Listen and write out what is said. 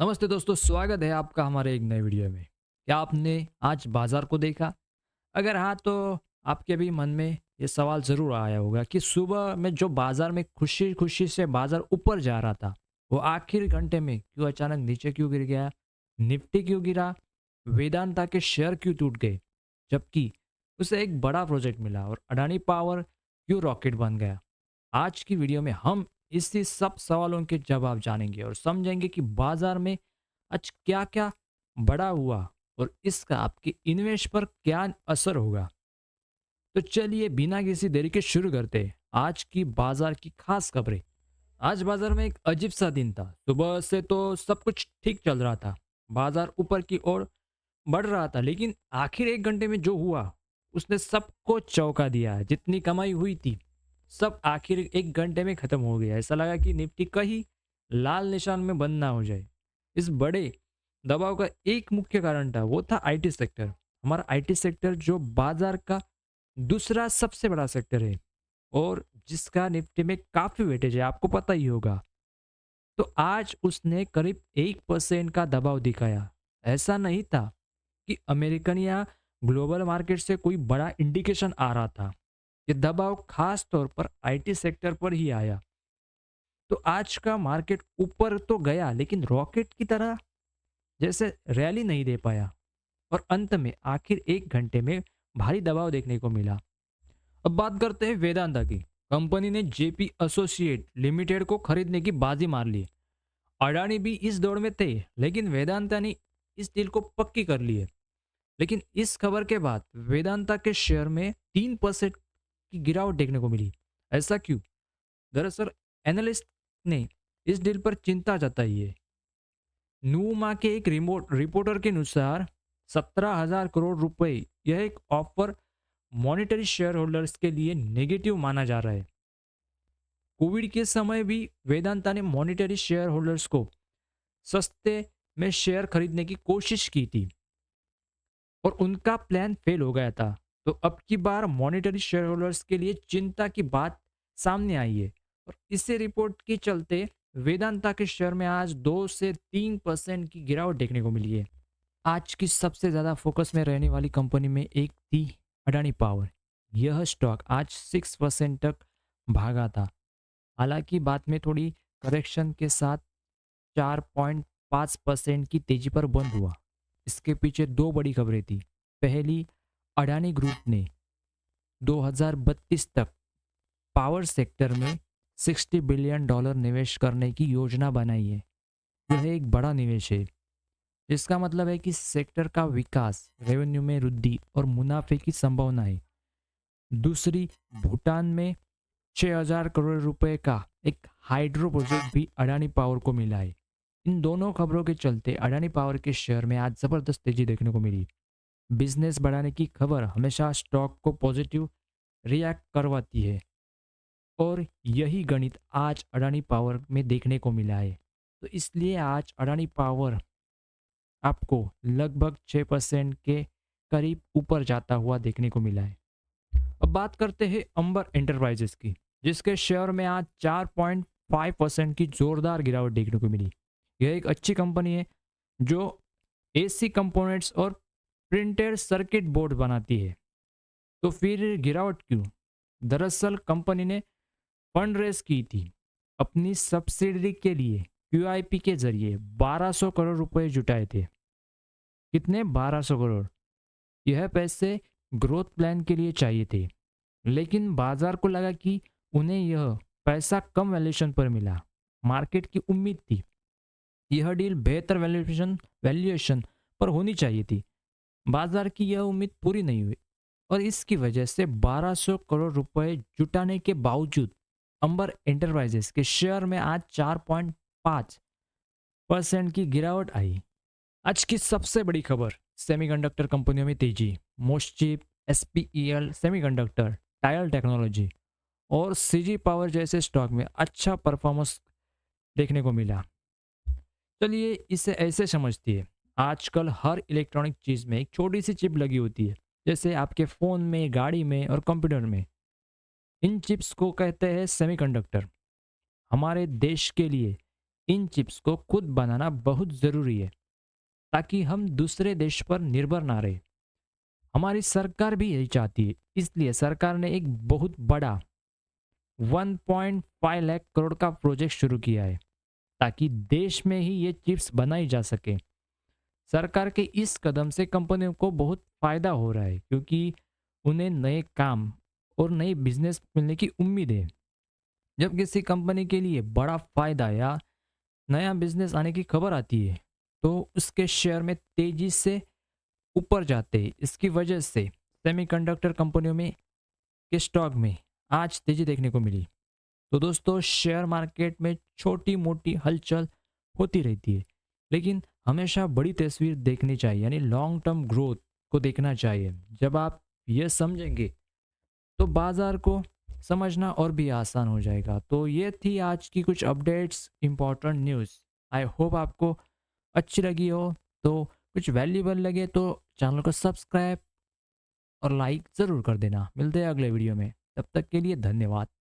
नमस्ते दोस्तों, स्वागत है आपका हमारे एक नए वीडियो में। क्या आपने आज बाजार को देखा? अगर हाँ, तो आपके भी मन में ये सवाल ज़रूर आया होगा कि सुबह में जो बाजार में खुशी-खुशी से बाजार ऊपर जा रहा था, वो आखिर घंटे में क्यों अचानक नीचे क्यों गिर गया? निफ्टी क्यों गिरा? वेदांता के शेयर क्यों टूट गए? जबकि उसे एक बड़ा प्रोजेक्ट मिला और अडानी पावर क्यों रॉकेट बन गया? आज की वीडियो में हम इसी सब सवालों के जवाब जानेंगे और समझेंगे कि बाजार में आज क्या क्या बड़ा हुआ और इसका आपके इन्वेस्ट पर क्या असर होगा। तो चलिए बिना किसी देरी के शुरू करते हैं आज की बाजार की खास खबरें। आज बाजार में एक अजीब सा दिन था। सुबह से तो सब कुछ ठीक चल रहा था, बाजार ऊपर की ओर बढ़ रहा था, लेकिन आखिर एक घंटे में जो हुआ उसने सबको चौंका दिया। जितनी कमाई हुई थी सब आखिर एक घंटे में खत्म हो गया। ऐसा लगा कि निफ्टी कहीं लाल निशान में बंद ना हो जाए। इस बड़े दबाव का एक मुख्य कारण था, वो था आईटी सेक्टर। हमारा आईटी सेक्टर जो बाजार का दूसरा सबसे बड़ा सेक्टर है और जिसका निफ्टी में काफी वेटेज है, आपको पता ही होगा। तो आज उसने करीब 1% का दबाव दिखाया। ऐसा नहीं था कि अमेरिकन या ग्लोबल मार्केट से कोई बड़ा इंडिकेशन आ रहा था। ये दबाव खास तौर पर आईटी सेक्टर पर ही आया। तो आज का मार्केट ऊपर तो गया, लेकिन रॉकेट की तरह जैसे रैली नहीं दे पाया और अंत में आखिर एक घंटे में भारी दबाव देखने को मिला। अब बात करते हैं वेदांता की। कंपनी ने जेपी एसोसिएट लिमिटेड को खरीदने की बाजी मार ली। अडानी भी इस दौड़ में थे, लेकिन वेदांता ने इस डील को पक्की कर ली है। लेकिन इस खबर के बाद वेदांता के शेयर में 3% की गिरावट देखने को मिली। ऐसा क्यों? दरअसल एनालिस्ट ने इस डील पर चिंता जताई है। न्यूमा के एक रिमोट रिपोर्टर के अनुसार 17,000 करोड़ रुपए यह एक ऑफर मॉनिटरी शेयर होल्डर्स के लिए नेगेटिव माना जा रहा है। कोविड के समय भी वेदांता ने मॉनिटरी शेयर होल्डर्स को सस्ते में शेयर खरीदने की कोशिश की थी और उनका प्लान फेल हो गया था। तो अब की बार मॉनिटरी शेयर होल्डर्स के लिए चिंता की बात सामने आई है और इसी रिपोर्ट के चलते वेदांता के शेयर में आज 2 से 3% की गिरावट देखने को मिली है। आज की सबसे ज़्यादा फोकस में रहने वाली कंपनी में एक थी अडानी पावर। यह स्टॉक आज 6% तक भागा था। हालांकि बाद में थोड़ी करेक्शन के साथ 4.5% की तेजी पर बंद हुआ। इसके पीछे दो बड़ी खबरें थी। पहली, अडानी ग्रुप ने 2032 तक पावर सेक्टर में $60 बिलियन निवेश करने की योजना बनाई है। यह एक बड़ा निवेश है। इसका मतलब है कि सेक्टर का विकास, रेवेन्यू में वृद्धि और मुनाफे की संभावना है। दूसरी, भूटान में 6,000 करोड़ रुपए का एक हाइड्रो प्रोजेक्ट भी अडानी पावर को मिला है। इन दोनों खबरों के चलते अडानी पावर के शेयर में आज जबरदस्त तेजी देखने को मिली। बिजनेस बढ़ाने की खबर हमेशा स्टॉक को पॉजिटिव रिएक्ट करवाती है और यही गणित आज अडानी पावर में देखने को मिला है। तो इसलिए आज अडानी पावर आपको लगभग 6% के करीब ऊपर जाता हुआ देखने को मिला है। अब बात करते हैं अंबर एंटरप्राइजेस की, जिसके शेयर में आज 4.5% की जोरदार गिरावट देखने को मिली। यह एक अच्छी कंपनी है जो एसी कंपोनेंट्स और प्रिंटेड सर्किट बोर्ड बनाती है। तो फिर गिरावट क्यों? दरअसल कंपनी ने फंड रेज की थी। अपनी सब्सिडरी के लिए क्यूआईपी के जरिए 1200 करोड़ रुपए जुटाए थे। कितने? 1200 करोड़। यह पैसे ग्रोथ प्लान के लिए चाहिए थे, लेकिन बाजार को लगा कि उन्हें यह पैसा कम वैल्यूएशन पर मिला। मार्केट की उम्मीद थी यह डील बेहतर वैल्यूएशन पर होनी चाहिए थी। बाजार की यह उम्मीद पूरी नहीं हुई और इसकी वजह से 1200 करोड़ रुपए जुटाने के बावजूद अंबर एंटरप्राइजेस के शेयर में आज 4.5% की गिरावट आई। आज की सबसे बड़ी खबर, सेमीकंडक्टर कंपनियों में तेजी। मोस्टचिप, एसपीईएल सेमीकंडक्टर, टायल टेक्नोलॉजी और सीजी पावर जैसे स्टॉक में अच्छा परफॉर्मेंस देखने को मिला। चलिए इसे ऐसे समझती है, आजकल हर इलेक्ट्रॉनिक चीज़ में एक छोटी सी चिप लगी होती है, जैसे आपके फ़ोन में, गाड़ी में और कंप्यूटर में। इन चिप्स को कहते हैं सेमीकंडक्टर। हमारे देश के लिए इन चिप्स को खुद बनाना बहुत ज़रूरी है ताकि हम दूसरे देश पर निर्भर ना रहे। हमारी सरकार भी यही चाहती है, इसलिए सरकार ने एक बहुत बड़ा 1.5 लाख करोड़ का प्रोजेक्ट शुरू किया है ताकि देश में ही ये चिप्स बनाई जा सके। सरकार के इस कदम से कंपनियों को बहुत फायदा हो रहा है क्योंकि उन्हें नए काम और नई बिजनेस मिलने की उम्मीद है। जब किसी कंपनी के लिए बड़ा फायदा या नया बिजनेस आने की खबर आती है तो उसके शेयर में तेजी से ऊपर जाते हैं। इसकी वजह से सेमीकंडक्टर कंपनियों में के स्टॉक में आज तेजी देखने को मिली। तो दोस्तों, शेयर मार्केट में छोटी मोटी हलचल होती रहती है, लेकिन हमेशा बड़ी तस्वीर देखनी चाहिए, यानी लॉन्ग टर्म ग्रोथ को देखना चाहिए। जब आप ये समझेंगे तो बाजार को समझना और भी आसान हो जाएगा। तो ये थी आज की कुछ updates, important news. I hope आपको अच्छी लगी हो। तो कुछ वैल्यूबल लगे तो चैनल को सब्सक्राइब और लाइक ज़रूर कर देना। मिलते हैं अगले वीडियो में, तब तक के लिए धन्यवाद।